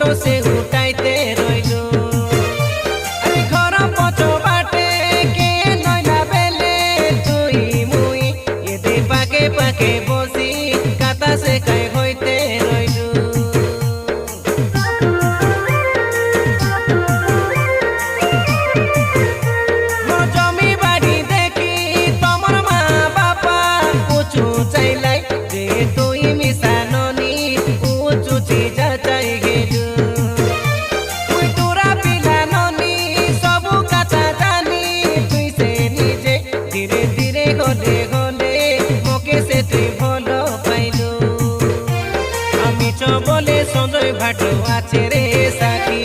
photo সে উঠাইতে রইল ঘর পছ বাটে কে নইলা বেলে তুই মুই এদে পাকে পাকে বসি কাতা সে খাই হইতে রইল জমি বাড়ি দেখি তোমার মা বাবা উঁচু চাইলাই যে তুই মিশাননি উঁচু চিজা চাই গেল তুই তোরা পিলাননি সবু কথা জানি তুই সে নিজে ধীরে ধীরে গলে গলে মোকে সে তুই ভালো পাইল আমি বলে সঞ্জয় ভাট আছে রে সাকি